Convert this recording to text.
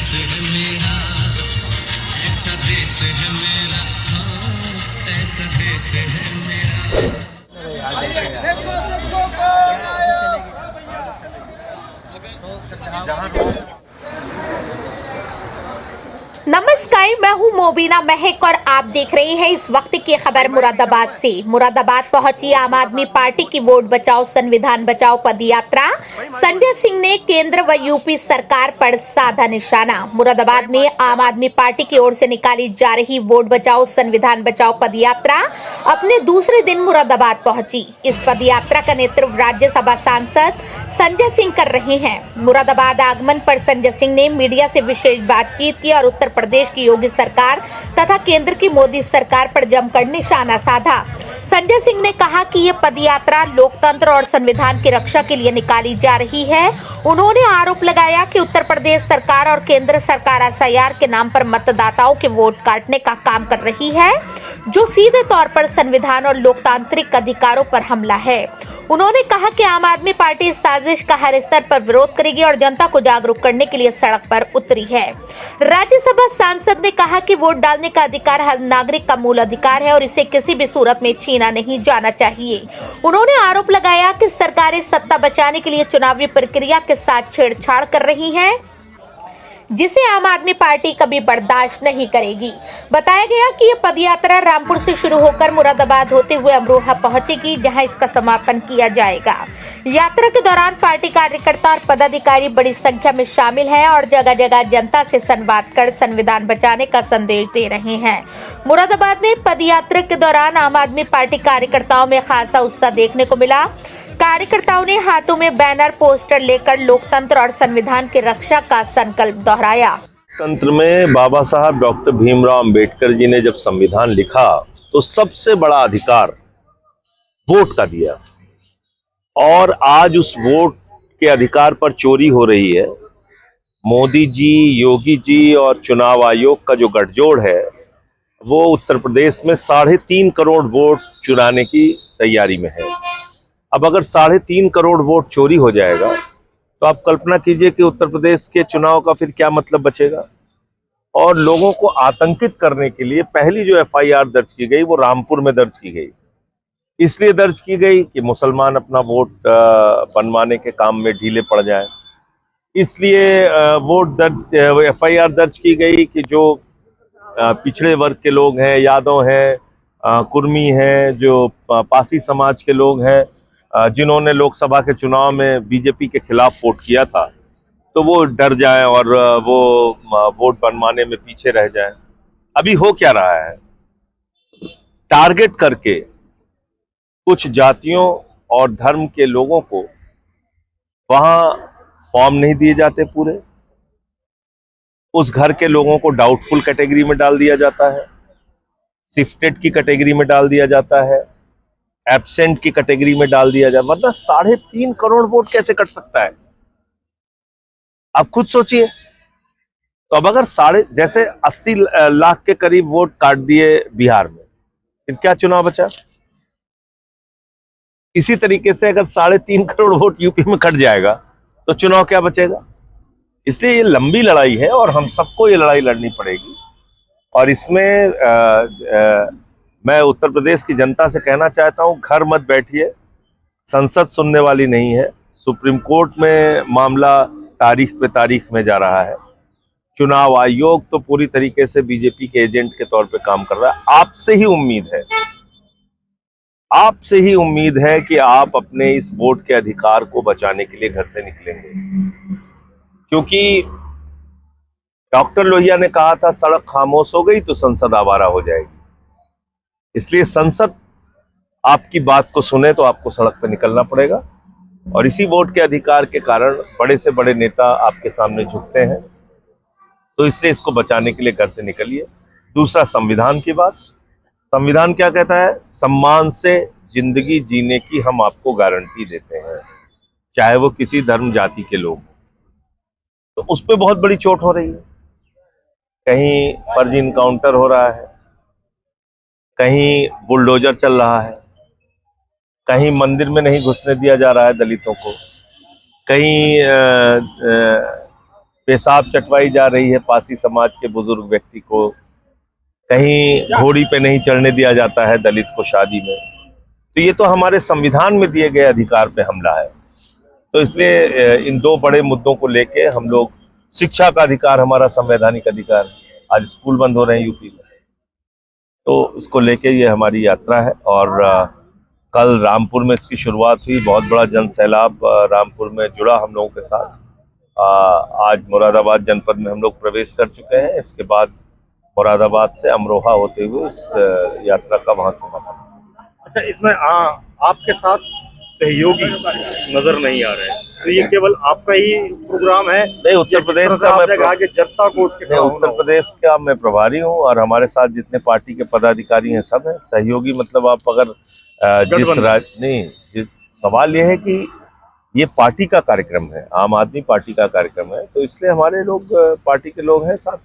देश है मेरा, ऐसा देश है मेरा, हाँ ऐसा देश है मेरा। नमस्कार, मैं हूं मोबिना महक और आप देख रहे हैं इस वक्त की खबर मुरादाबाद से। मुरादाबाद पहुंची आम आदमी पार्टी की वोट बचाओ संविधान बचाओ पदयात्रा। संजय सिंह ने केंद्र व यूपी सरकार पर साधा निशाना। मुरादाबाद में आम आदमी पार्टी की ओर से निकाली जा रही वोट बचाओ संविधान बचाओ पदयात्रा अपने दूसरे दिन मुरादाबाद पहुंची। इस पदयात्रा का नेतृत्व राज्यसभा सांसद संजय सिंह कर रहे हैं। मुरादाबाद आगमन पर संजय सिंह ने मीडिया से विशेष बातचीत की और उत्तर प्रदेश की योगी सरकार तथा केंद्र की मोदी सरकार पर जमकर निशाना साधा। संजय सिंह ने कहा कि ये पदयात्रा लोकतंत्र और संविधान की रक्षा के लिए निकाली जा रही है। उन्होंने आरोप लगाया कि उत्तर प्रदेश सरकार और केंद्र सरकार एसआईआर के नाम पर मतदाताओं के वोट काटने का काम कर रही है, जो सीधे तौर पर संविधान और लोकतांत्रिक अधिकारों पर हमला है। उन्होंने कहा कि आम आदमी पार्टी इस साजिश का हर स्तर पर विरोध करेगी और जनता को जागरूक करने के लिए सड़क पर उतरी है। राज्यसभा सांसद ने कहा कि वोट डालने का अधिकार हर नागरिक का मूल अधिकार है और इसे किसी भी सूरत में छीना नहीं जाना चाहिए। उन्होंने आरोप लगाया कि सरकारें सत्ता बचाने के लिए चुनावी प्रक्रिया के साथ छेड़छाड़ कर रही हैं, जिसे आम आदमी पार्टी कभी बर्दाश्त नहीं करेगी। बताया गया कि ये पदयात्रा रामपुर से शुरू होकर मुरादाबाद होते हुए अमरोहा पहुंचेगी, जहां इसका समापन किया जाएगा। यात्रा के दौरान पार्टी कार्यकर्ता और पदाधिकारी बड़ी संख्या में शामिल हैं और जगह जगह जनता से संवाद कर संविधान बचाने का संदेश दे रहे हैं। मुरादाबाद में पदयात्रा के दौरान आम आदमी पार्टी कार्यकर्ताओं में खासा उत्साह देखने को मिला। कार्यकर्ताओं ने हाथों में बैनर पोस्टर लेकर लोकतंत्र और संविधान की रक्षा का संकल्प दोहराया। तंत्र में बाबा साहब डॉक्टर भीमराव अंबेडकर जी ने जब संविधान लिखा तो सबसे बड़ा अधिकार वोट का दिया, और आज उस वोट के अधिकार पर चोरी हो रही है। मोदी जी, योगी जी और चुनाव आयोग का जो गठजोड़ है वो उत्तर प्रदेश में 3.5 करोड़ वोट चुराने की तैयारी में है। अब अगर 3.5 करोड़ वोट चोरी हो जाएगा तो आप कल्पना कीजिए कि उत्तर प्रदेश के चुनाव का फिर क्या मतलब बचेगा। और लोगों को आतंकित करने के लिए पहली जो एफआईआर दर्ज की गई वो रामपुर में दर्ज की गई। इसलिए दर्ज की गई कि मुसलमान अपना वोट बनवाने के काम में ढीले पड़ जाए। इसलिए एफआईआर दर्ज की गई कि जो पिछड़े वर्ग के लोग हैं, यादव हैं, कुर्मी हैं, जो पासी समाज के लोग हैं, जिन्होंने लोकसभा के चुनाव में बीजेपी के खिलाफ वोट किया था, तो वो डर जाएं और वो वोट बनवाने में पीछे रह जाएं। अभी हो क्या रहा है, टारगेट करके कुछ जातियों और धर्म के लोगों को वहां फॉर्म नहीं दिए जाते पूरे, उस घर के लोगों को डाउटफुल कैटेगरी में डाल दिया जाता है, शिफ्टेड की कैटेगरी में डाल दिया जाता है, एब्सेंट की कैटेगरी में डाल दिया जाए। वरना 3.5 करोड़ वोट कैसे कट सकता है, आप खुद सोचिए। तो अब अगर जैसे 80 लाख के करीब वोट काट दिए बिहार में, फिर क्या चुनाव बचा। इसी तरीके से अगर 3.5 करोड़ वोट यूपी में कट जाएगा तो चुनाव क्या बचेगा। इसलिए ये लंबी लड़ाई है और हम सबको ये लड़ाई लड़नी पड़ेगी। और इसमें मैं उत्तर प्रदेश की जनता से कहना चाहता हूं, घर मत बैठिए, संसद सुनने वाली नहीं है। सुप्रीम कोर्ट में मामला तारीख पे तारीख में जा रहा है। चुनाव आयोग तो पूरी तरीके से बीजेपी के एजेंट के तौर पे काम कर रहा है। आपसे ही उम्मीद है कि आप अपने इस वोट के अधिकार को बचाने के लिए घर से निकलेंगे, क्योंकि डॉक्टर लोहिया ने कहा था सड़क खामोश हो गई तो संसद आवारा हो जाएगी। इसलिए संसद आपकी बात को सुने तो आपको सड़क पर निकलना पड़ेगा। और इसी वोट के अधिकार के कारण बड़े से बड़े नेता आपके सामने झुकते हैं, तो इसलिए इसको बचाने के लिए घर से निकलिए। दूसरा, संविधान की बात। संविधान क्या कहता है, सम्मान से जिंदगी जीने की हम आपको गारंटी देते हैं, चाहे वो किसी धर्म जाति के लोग। तो उस पर बहुत बड़ी चोट हो रही है। कहीं फर्जी इनकाउंटर हो रहा है, कहीं बुलडोजर चल रहा है, कहीं मंदिर में नहीं घुसने दिया जा रहा है दलितों को, कहीं पेशाब चटवाई जा रही है पासी समाज के बुजुर्ग व्यक्ति को, कहीं घोड़ी पे नहीं चढ़ने दिया जाता है दलित को शादी में। तो ये तो हमारे संविधान में दिए गए अधिकार पे हमला है। तो इसलिए इन दो बड़े मुद्दों को लेके हम लोग, शिक्षा का अधिकार हमारा संवैधानिक अधिकार है, आज स्कूल बंद हो रहे हैं यूपी में, तो इसको लेके ये हमारी यात्रा है। और कल रामपुर में इसकी शुरुआत हुई, बहुत बड़ा जन सैलाब रामपुर में जुड़ा हम लोगों के साथ। आज मुरादाबाद जनपद में हम लोग प्रवेश कर चुके हैं। इसके बाद मुरादाबाद से अमरोहा होते हुए इस यात्रा का वहां समापन। अच्छा, इसमें आपके साथ सहयोगी नजर नहीं आ रहे हैं, तो ये केवल आपका ही प्रोग्राम है? नहीं, उत्तर प्रदेश का आपने कहा कि जनता को उत्तर प्रदेश का मैं प्रभारी हूँ और हमारे साथ जितने पार्टी के पदाधिकारी हैं सब हैं सहयोगी। मतलब आप अगर सवाल ये है कि ये पार्टी का कार्यक्रम है, आम आदमी पार्टी का कार्यक्रम है, तो इसलिए हमारे लोग पार्टी के लोग हैं साथ।